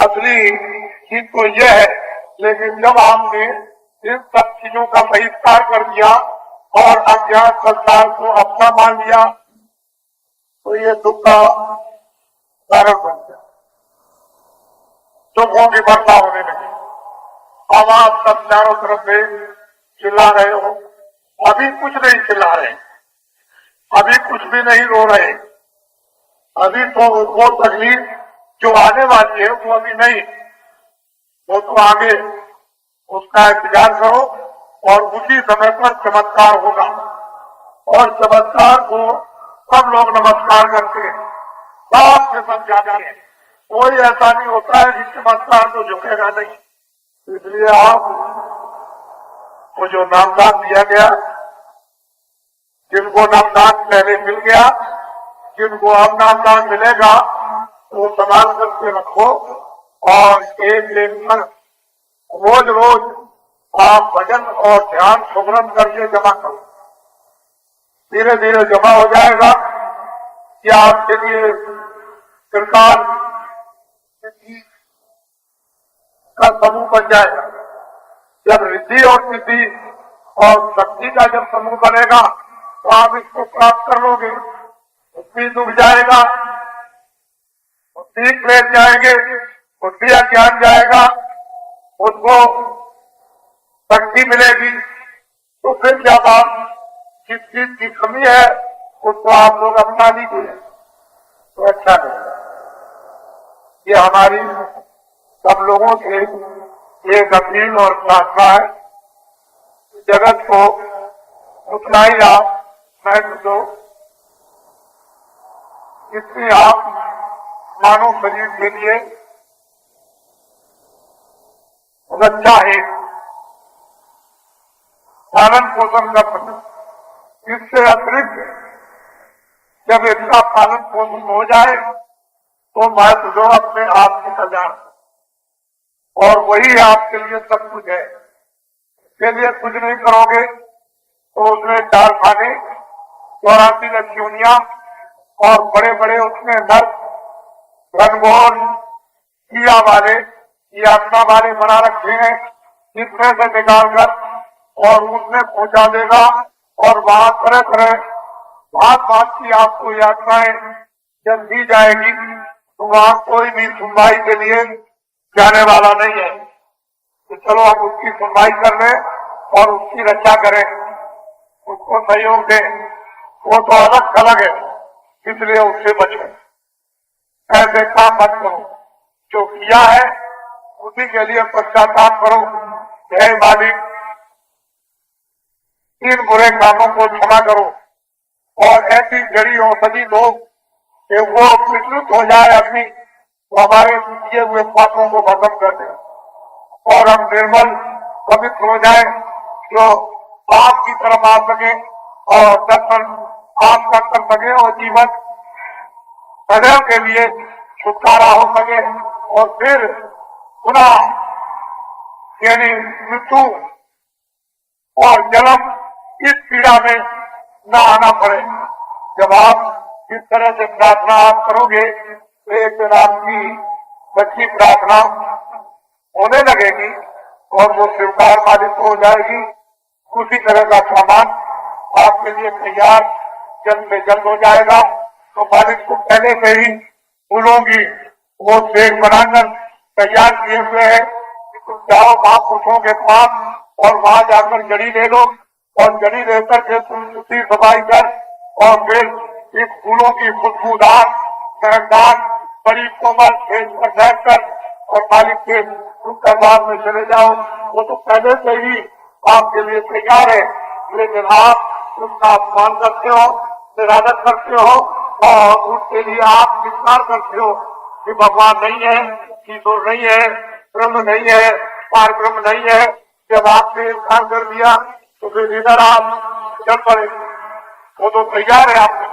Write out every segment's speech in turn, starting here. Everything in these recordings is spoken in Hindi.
असली चीज तो यह है। लेकिन जब हमने इन सब चीजों का बहिष्कार कर दिया और अज्ञात संसार को अपना मान लिया तो ये दुख का कारण बन गया, दुखों की वर्षा होने लगी। अब आप सब चारों तरफ से चिल्ला रहे हो, अभी कुछ नहीं चिल्ला रहे, अभी कुछ भी नहीं रो रहे, अभी तो वो तकलीफ जो आने वाली है वो अभी नहीं, वो तो आगे, उसका इंतजार करो और उसी समय पर चमत्कार होगा। और चमत्कार को सब लोग नमस्कार करते हैं, बाप से समझाते हैं, कोई ऐसा नहीं होता है कि चमत्कार तो झुकेगा नहीं। इसलिए आप को जो नामदान दिया गया, जिनको नामदान पहले मिल गया, जिनको अब नामदान मिलेगा वो संभाल करके रखो और एक पर रोज रोज आप भजन और ध्यान सुमरन करके जमा करो। धीरे धीरे जमा हो जाएगा कि आपके लिए सरकार का समूह बन जाएगा। जब रिद्धि और सिद्धि और शक्ति का जब समूह बनेगा तो आप इसको प्राप्त कर लोगे। बुद्धि डूब जाएगा, बुद्धि क्लेश जाएंगे, बुद्धि अज्ञान जाएगा, उसको शक्ति मिलेगी तो फिर क्या बात, जिस चीज की कमी है उसको आप लोग अपना लीजिए तो अच्छा नहीं। ये हमारी सब लोगों से एक अपील और प्रार्थना है, जगत को उतना ही आप महत्व दो, इसलिए आप मानव शरीर के लिए रक्षा है, पालन पोषण कर सकते। इससे अतिरिक्त जब इसका पालन पोषण हो जाए तो महत्व दो अपने आप के कल्याण, और वही आपके लिए सब कुछ है। इसके लिए कुछ नहीं करोगे तो उसमें 4 खाने, 84 लक्ष्योनियां और बड़े बड़े उसमें नर्क, घनघोर, कीड़ा वाले, यातना वाले बना रखे हैं, जिसमें से निकालकर और उसमें पहुंचा देगा और वहां तरह तरह भात भात की आपको यातनाएं जब दी जाएगी तो वहां कोई भी सुनवाई के लिए जाने वाला नहीं है। तो चलो हम उसकी सुनवाई कर लें और उसकी रक्षा करें, उसको सहयोग दें, वो तो अलग थलग है, इसलिए उससे बचो। ऐसे काम मत करो, जो किया है उसी के लिए पश्चाताप करो। जय मालिक, इन बुरे कामों को क्षमा करो और ऐसी जड़ी औषधि दो कि वो विस्तृत हो जाए अपनी, तो हमारे किए हुए पापों को खत्म कर दे और हम निर्मल पवित्र हो जाए, जो आपकी तरफ आ सके और दर्शन आपका कर सके और जीवन सदैव के लिए छुटकारा हो सके और फिर पुनः यानी मृत्यु और जन्म इस पीड़ा में न आना पड़े। जब आप इस तरह से प्रार्थना आप करोगे तो एक दिन आपकी सच्ची प्रार्थना होने लगेगी और वो स्वीकार मालिक हो जाएगी। उसी तरह का सामान आपके लिए तैयार जल्द से जल्द हो जाएगा। तो मालिक को पहले से ही फूलों की वो सेक बनाकर तैयार किए हुए है कि तुम जाओ महापुरुषों के पास और वहां जाकर जड़ी ले लो और जड़ी लेकर के तुम उसी सफाई कर और फिर इस फूलों की खुशबूदार महकदार बड़ी कोमल भेज पर बैठ कर और मालिक के दरबार में चले जाओ। वो तो पहले से ही आपके लिए तैयार है, लेकिन आप उसका अपमान करते हो, निरादर करते हो और उसके लिए आप विस्तार करते हो कि भगवान नहीं है, ईश्वर नहीं है, ब्रह्म नहीं है, पार ब्रह्म नहीं है। जब आपने इंकार कर दिया तो फिर इधर आप चल पड़े, वो तो तैयार है आपको,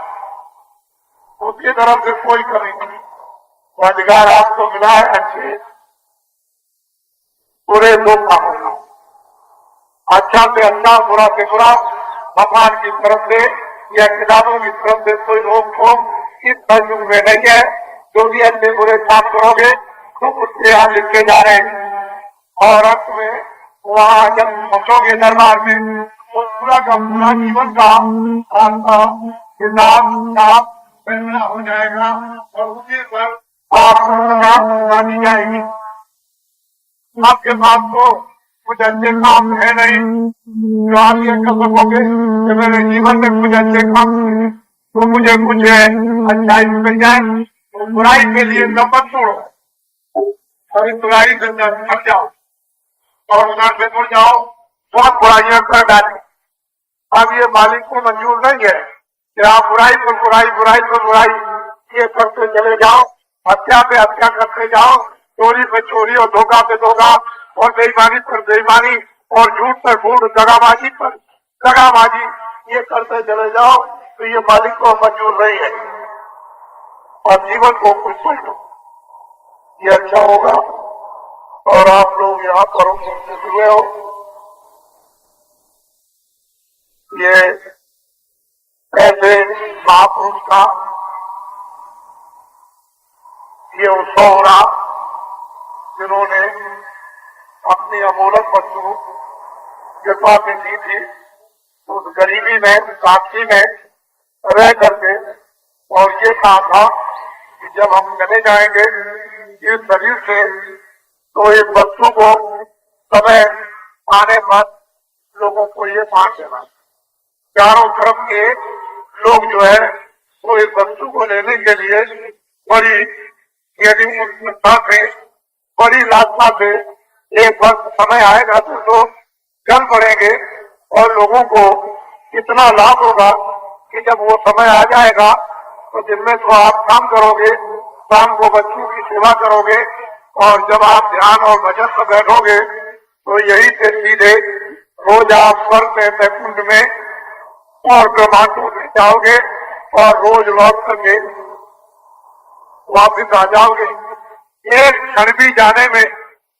उसकी तरफ से कोई कमी नहीं। वो अधिकार आपको मिला है अच्छे बुरे दो कामों का, अच्छा से अच्छा, बुरा से बुरा, भगवान की तरफ से या किताबों की तरफ से कोई रोक टोक इस युग में नहीं है। जो भी अच्छे बुरे काम करोगे तो उसके यहाँ लिख के जा रहे हैं। और अंत में वहाँ जब पहुंचोगे दरबार में तो पूरा का पूरा जीवन का आपका हिसाब फैसला हो जाएगा और उसी पर आप मानी जाएगी। आपके पास तो कुछ अच्छे काम है नहीं जो आप ये कर सकोगे कि मेरे जीवन में कुछ अच्छे काम तो मुझे कुछ अच्छाई मिल जाए। तो बुराई के लिए नफरत छोड़ो और इस बुराई से हट जाओ और उधर से दूर जाओ, बहुत बुराइयां कर डाली। अब ये मालिक को मंजूर नहीं है कि आप बुराई पर बुराई बुराई पर बुराई ये करते चले जाओ, हत्या पे हत्या करते जाओ, चोरी पे चोरी और धोखा पे धोखा और बेईमानी पर बेईमानी और झूठ पर झूठ, दगाबाजी पर दगाबाजी ये करते चले जाओ तो ये मालिक को मंजूर नहीं है। और जीवन को कुछ समझो ये अच्छा होगा। और आप लोग यहाँ पर उपस्थित हुए हो, ये ऐसे महापुरुष का ये उत्सव हो रहा जिन्होंने अपनी अमूलक वस्तु कृपा में दी थी, उस गरीबी में साक्षी में रह करके और ये कहा था कि जब हम चले जाएंगे इस शरीर से तो एक वस्तु को समय आने पर लोगों को ये बांट देना। चारों तरफ के लोग जो है वो इस वस्तु को लेने के लिए बड़ी यदि उत्साह से बड़ी लालसा से एक वक्त समय आएगा तो लोग चल पड़ेंगे और लोगों को इतना लाभ होगा कि जब वो समय आ जाएगा तो दिन में तो आप काम करोगे, शाम को बच्चों की सेवा करोगे और जब आप ध्यान और भजन पर बैठोगे तो यही से सीधे रोज आप स्वर्ग में वैकुंठ में और ब्रह्मांडों में जाओगे और रोज लौट करके वापिस आ जाओगे। एक क्षण भी जाने में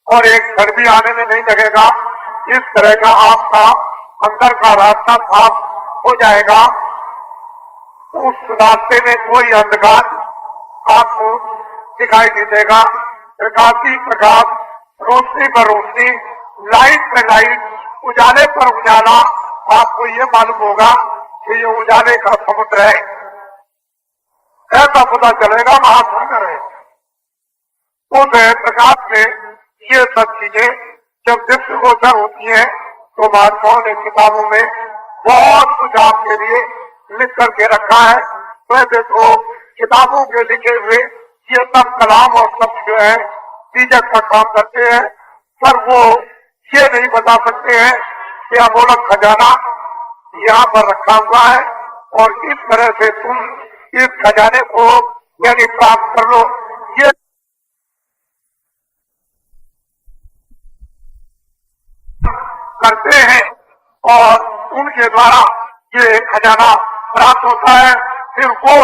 और एक क्षण भी आने में नहीं लगेगा। इस तरह का आपका अंदर का रास्ता साफ हो जाएगा। उस रास्ते में कोई अंधकार आपको दिखाई नहीं देगा। प्रकाश ही प्रकाश, रोशनी पर रोशनी, लाइट पे लाइट, उजाले पर उजाला। आपको ये मालूम होगा कि ये उजाले का समुद्र है, ऐसा पता चलेगा महासागर है। उस प्रकाश में ये सब चीजें जब दृष्टि गोचर होती है तो महात्माओं ने किताबों में बहुत कुछ आपके लिए लिख करके रखा है। वैसे तो किताबों के लिखे हुए ये सब कलाम और सब जो है तीजक का काम करते हैं, पर वो ये नहीं बता सकते हैं कि अमोलक खजाना यहाँ पर रखा हुआ है और इस तरह से तुम इस खजाने को यानी प्राप्त कर लो। ये करते हैं और उनके द्वारा ये खजाना प्राप्त होता है। फिर वो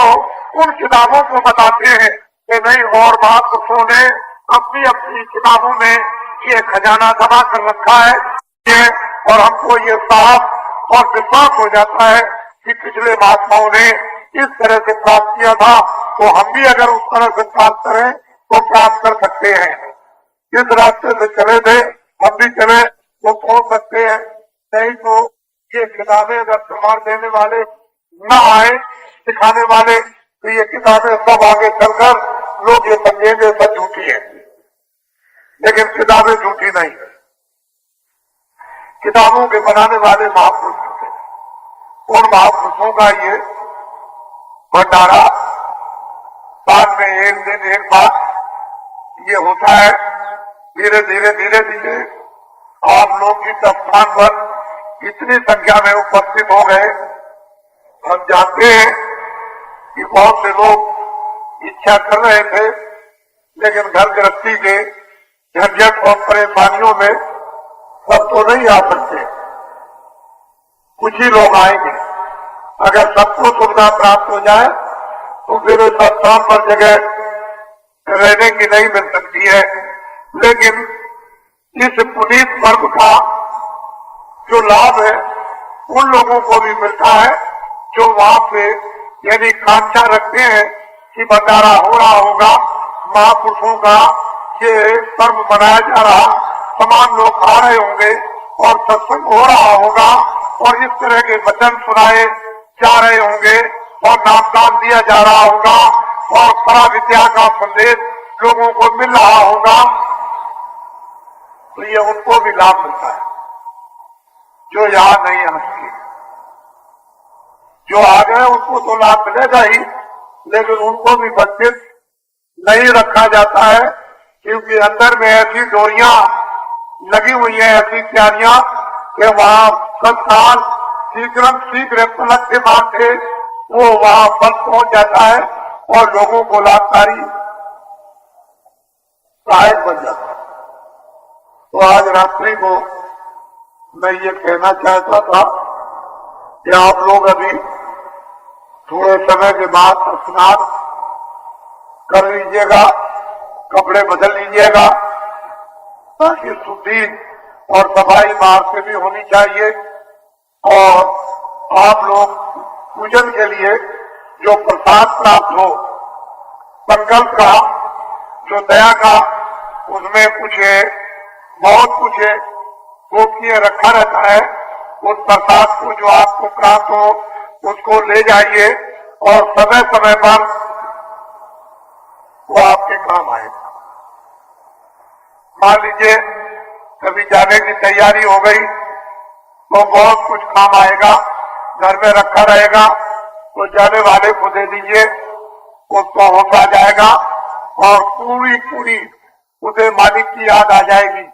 उन किताबों को बताते हैं कि नहीं और महापुरुषों ने अपनी अपनी किताबों में ये खजाना जमा कर रखा है ये, और हमको ये साफ और विश्वास हो जाता है कि पिछले महात्माओं ने इस तरह से प्राप्त किया था तो हम भी अगर उस तरह से प्राप्त करें तो प्राप्त कर सकते हैं। इस रास्ते से चले थे हम भी चले तो पहुंच सकते हैं, नहीं तो ये किताबें अगर प्रमाण देने वाले न आए सिखाने वाले तो ये किताबें सब आगे चलकर लोग ये समझेंगे सब झूठी है, लेकिन किताबें झूठी नहीं है। किताबों के बनाने वाले महापुरुष थे, उन महापुरुषों का ये भंडारा बाद में एक दिन एक बात ये होता है। धीरे धीरे धीरे धीरे आप लोग इस स्थान पर इतनी संख्या में उपस्थित हो गए। हम जानते हैं कि बहुत से लोग इच्छा कर रहे थे लेकिन घर गृहस्थी के झंझट और परेशानियों में सब तो नहीं आ सकते, कुछ ही लोग आएंगे। अगर सबको सुविधा प्राप्त हो जाए तो फिर स्थान पर जगह रहने की नहीं मिल सकती है। लेकिन इस पुनीत पर्व का जो लाभ है उन लोगों को भी मिलता है जो वहां पे यदि कांक्षा रखते हैं कि भंडारा हो रहा होगा महापुरुषों का, ये पर्व मनाया जा रहा, तमाम लोग आ रहे होंगे और सत्संग हो रहा होगा और इस तरह के वचन सुनाए जा रहे होंगे और नामदान दिया जा रहा होगा और परा विद्या का संदेश लोगों को मिल रहा होगा, तो ये उनको भी लाभ मिलता है जो यहाँ नहीं आ सके। जो आ गए उनको तो लाभ मिलेगा ही, लेकिन उनको भी वंचित नहीं रखा जाता है, क्योंकि अंदर में ऐसी डोरियां लगी हुई है, ऐसी तैयारियां कि वहाँ संस्थान शीघ्र पलक के मारते वो वहाँ फल पहुंच जाता है और लोगों को लाभकारी सहायक बन जाता है। तो आज रात्रि को मैं ये कहना चाहता था कि आप लोग अभी थोड़े समय के बाद स्नान कर लीजिएगा, कपड़े बदल लीजिएगा, ताकि शुद्धि और सफाई बाहर से भी होनी चाहिए। और आप लोग पूजन के लिए जो प्रसाद प्राप्त हो, संकल्प का, जो दया का, उसमें कुछ है, बहुत कुछ है, गोपनीय रखा रहता है। उस प्रसाद को जो आपको प्राप्त हो उसको ले जाइए और समय समय पर वो आपके काम आएगा। मान लीजिए कभी जाने की तैयारी हो गई तो बहुत कुछ काम आएगा, घर में रखा रहेगा तो जाने वाले को दे दीजिए, उसको होश आ जाएगा और पूरी उसे मालिक की याद आ जाएगी।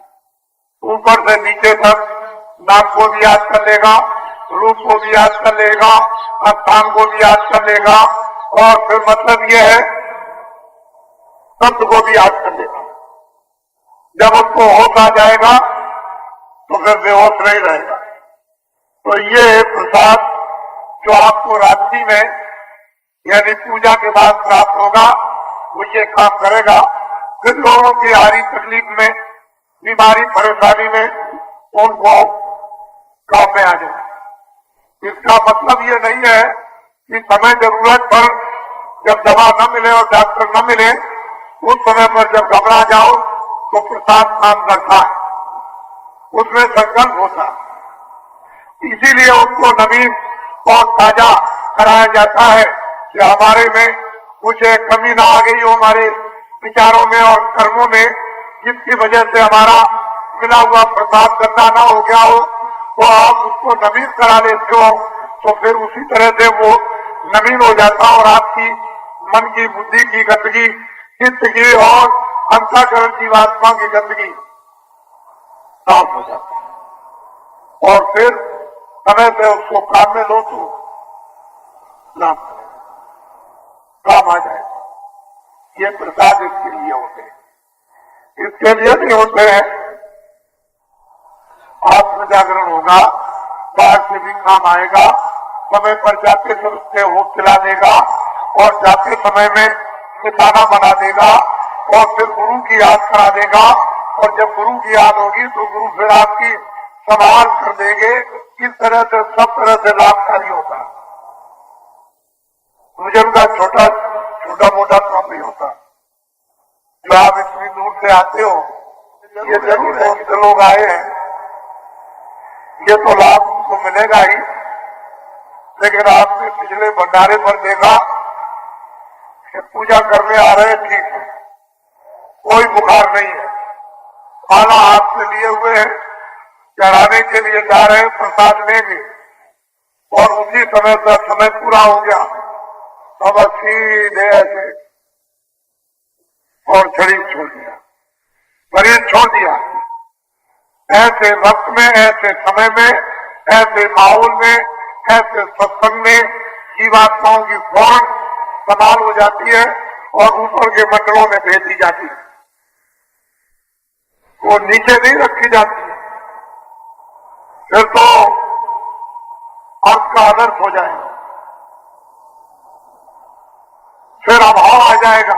ऊपर से नीचे तक नाम को भी याद कर लेगा, रूप को भी याद कर लेगा, स्थान को भी याद कर लेगा और फिर मतलब ये है शब्द को भी याद कर लेगा। जब उसको होश आ जाएगा तो फिर बेहोश नहीं रहेगा। तो ये प्रसाद जो आपको रात्रि में यानी पूजा के बाद प्राप्त होगा वो ये काम करेगा। फिर लोगों की हारी तकलीफ में, बीमारी परेशानी में उनको काम में आ जाए। इसका मतलब ये नहीं है कि समय जरूरत पर जब दवा न मिले और डॉक्टर न मिले उस समय पर जब घबरा जाओ तो प्रसाद काम करता है, उसमें संकल्प होता है। इसीलिए उनको नवीन और ताजा कराया जाता है कि हमारे में कुछ कमी ना आ गई हो हमारे विचारों में और कर्मों में, जिसकी वजह से हमारा मिला हुआ प्रसाद गंदा ना हो गया हो, तो आप उसको नवीन करा लेते हो तो फिर उसी तरह से वो नवीन हो जाता और आपकी मन की, बुद्धि की गंदगी, चित्त की और अंतःकरण जीवात्मा की गंदगी साफ हो जाती है और फिर समय से उसको काम में लो तो लाभ काम आ जाएगा। ये प्रसाद इसके लिए होते हैं, इसके लिए नहीं होते हैं। आत्म जागरण होगा, बाहर से भी काम आएगा, समय पर जाते समय उससे वो खिला देगा और जाते समय में निशाना बना देगा और फिर गुरु की याद करा देगा और जब गुरु की याद होगी तो गुरु फिर आपकी संभाल कर देंगे। इस तरह से सब तरह से लाभकारी होता है। मुझे उनका छोटा मोटा काम नहीं होता। जो आप इतनी दूर से आते हो, ये जरूर बहुत लोग आए हैं, ये तो लाभ उनको मिलेगा ही, लेकिन आपने पिछले भंडारे पर देखा कि पूजा करने आ रहे, ठीक है, कोई बुखार नहीं है, खाना हाथ से लिए हुए हैं, चढ़ाने के लिए जा रहे हैं, प्रसाद लेंगे और उसी समय तक समय पूरा हो गया अब सीधे ऐसे और शरीर छोड़ दिया, शरीर छोड़ दिया। ऐसे वक्त में, ऐसे समय में, ऐसे माहौल में, ऐसे सत्संग में जीवात्माओं की फौरन संभाल हो जाती है और ऊपर के मंडलों में भेज दी जाती है, वो नीचे नहीं रखी जाती है। फिर तो आपका अनर्थ हो जाएगा, फिर अभाव आ जाएगा।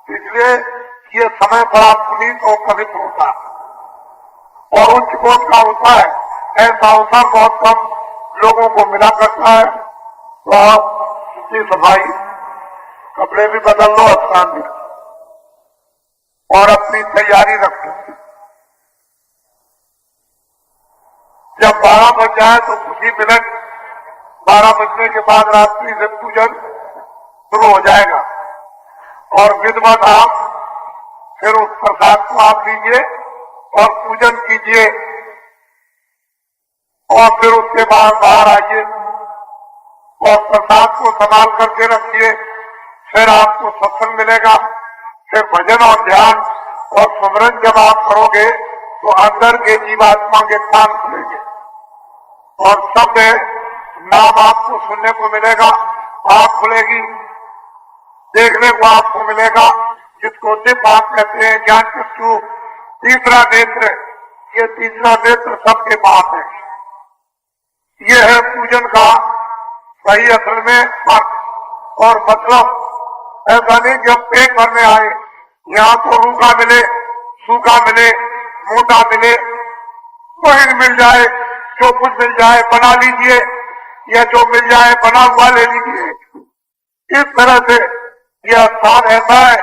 इसलिए ये समय बड़ा पुनीत और पवित्र होता है और उच्च कोट का होता है। ऐसा अवसर बहुत कम लोगों को मिला करता है। तो आप उसकी सफाई, कपड़े भी बदल लो, स्नान भी और अपनी तैयारी रखो। जब 12 बज जाए तो उसी मिनट 12 बजने के बाद रात्रि से पूजन शुरू हो जाएगा और विधिवत आप फिर उस प्रसाद को आप लीजिए और पूजन कीजिए और फिर उसके बाद बाहर आइए और प्रसाद को संभाल करके रखिए। फिर आपको सत्संग मिलेगा, फिर भजन और ध्यान और सुमरन जब आप करोगे तो अंदर के जीवात्मा के कान खुलेंगे और सब नाम आपको सुनने को मिलेगा, आँख खुलेगी, देखने को आपको मिलेगा, जिसको दिव्य आप कहते हैं, ज्ञान चक्षु, तीसरा नेत्र। ये तीसरा नेत्र सबके पास है। ये है पूजन का सही असल में अर्थ और मतलब। ऐसा नहीं कि हम पेट भरने आए, यहाँ तो रूखा मिले, सूखा मिले, मोटा मिले, कोई मिल जाए, जो कुछ मिल जाए बना लीजिए, या जो मिल जाए बना हुआ ले लीजिए। इस तरह से यह स्थान ऐसा है,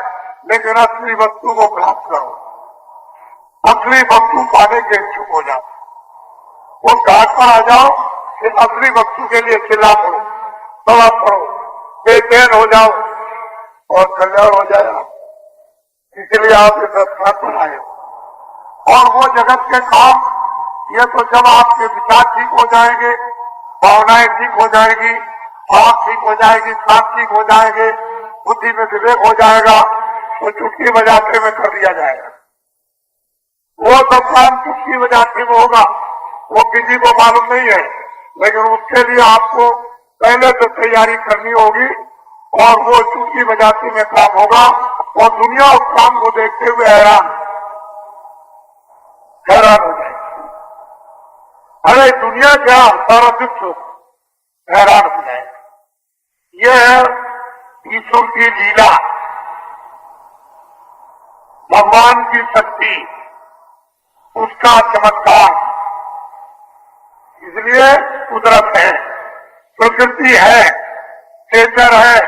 लेकिन असली वस्तु को प्राप्त करो, असली वस्तु पाने के इच्छुक हो जाओ। उस घाट पर आ जाओ कि असली वस्तु के लिए चिल्ला पड़ो, दवा पड़ो, बेचैन हो जाओ और कल्याण हो जाएगा। इसलिए आप इस स्थान पर आए। और वो जगत के काम, ये तो जब आपके विचार ठीक हो जाएंगे, भावनाएं ठीक हो जाएगी, आँख ठीक हो जाएगी, कान ठीक हो जाएंगे, बुद्धि में विवेक हो जाएगा, तो चुटकी बजाते में कर दिया जाएगा। वो सब काम चुटकी बजाते में होगा, वो किसी को मालूम नहीं है, लेकिन उसके लिए आपको पहले तो तैयारी करनी होगी और वो चुटकी बजाते में काम होगा और दुनिया उस काम को देखते हुए हैरान हो जाएगी। अरे दुनिया क्या, सारा विश्व हैरान हो जाएगा। यह है ईश्वर की लीला, भगवान की शक्ति, उसका चमत्कार। इसलिए कुदरत है, प्रकृति है, नेचर है,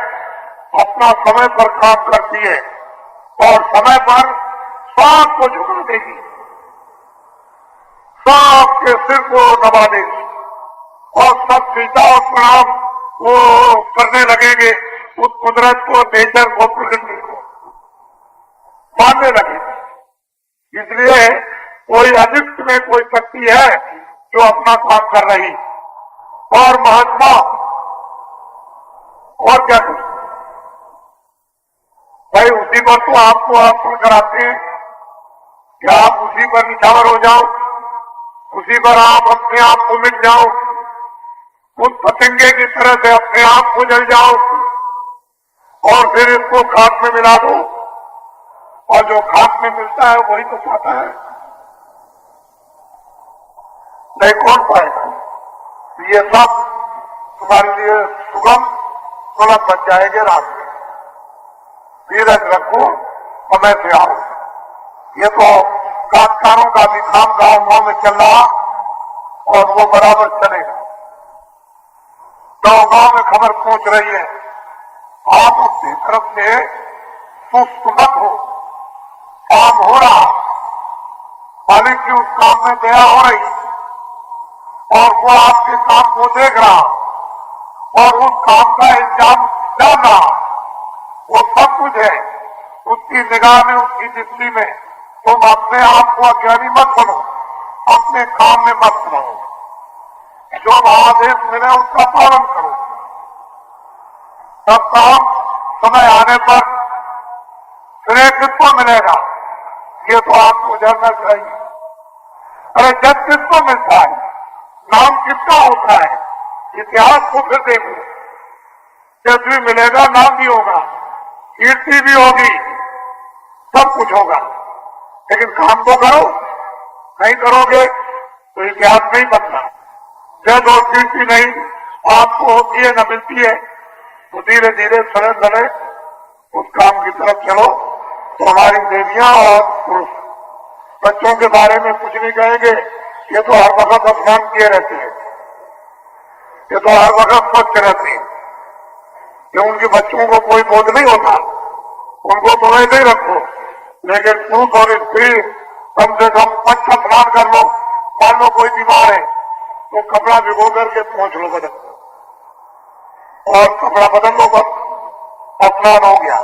अपना समय पर काम करती है और समय पर सबको झुका देगी, सबके सिर को नवा देगी और सब सीता और प्रणाम वो करने लगेंगे, उस कुदरत को, नेचर को, प्रकृति को मानने लगेंगे। इसलिए कोई अदृष्ट में कोई शक्ति है जो अपना काम कर रही, और महात्मा और क्या कर भाई, उसी पर तो आपको अर्पण कराते हैं कि आप उसी पर निछावर हो जाओ, उसी पर आप अपने आप को मिट जाओ, उस पतंगे की तरह से अपने आप को जल जाओ और फिर इसको खाक में मिला दो, और जो खाक में मिलता है वही तो पाता है, नहीं कौन पाएगा। ये सब तुम्हारे लिए सुगम सुलभ बन जाएंगे। रात में धीरज रखो, समय से आओ। ये तो कामकारों का भी काम गाँव में चल रहा और वो बराबर चलेगा। गाँव में खबर पहुंच रही है, आप अपनी तरफ से सुस्त मत हो, काम हो रहा, मालिक की उस काम में दया हो रही और वो आपके काम को देख रहा और उस काम का इंतजाम जान रहा, वो सब कुछ है उसकी निगाह में, उसकी दृष्टि में। तुम अपने आप को अज्ञानी मत बनो, अपने काम में मत रहो, जो आदेश मिले उसका पालन करो। तब काम समय आने पर श्रेष्ठत्व मिलेगा, ये तो आपको जानना चाहिए। अरे जब किसको मिलता है, नाम किसका होता है, इतिहास को फिर देखो, जब भी मिलेगा नाम भी होगा, कीर्ति भी होगी, सब कुछ होगा, लेकिन काम तो करो। नहीं करोगे तो इतिहास नहीं बनता। जब और कीर्ति नहीं आपको होती है, न मिलती है, तो धीरे धीरे सरल धरे उस काम की तरफ चलो। तो हमारी देवियां और पुरुष बच्चों के बारे में कुछ नहीं कहेंगे, ये तो हर वक्त स्नान किए रहते हैं, ये तो हर वक्त स्वच्छ रहते हैं, कि उनके बच्चों को कोई बोझ नहीं होता, उनको तो वैसे ही रखो, लेकिन सूट और स्त्री कम से कम 5 स्नान कर लो। मान लो कोई बीमार है तो कपड़ा भिगो करके पहुंच लो बदल, और कपड़ा बदल लो, बस स्नान हो गया।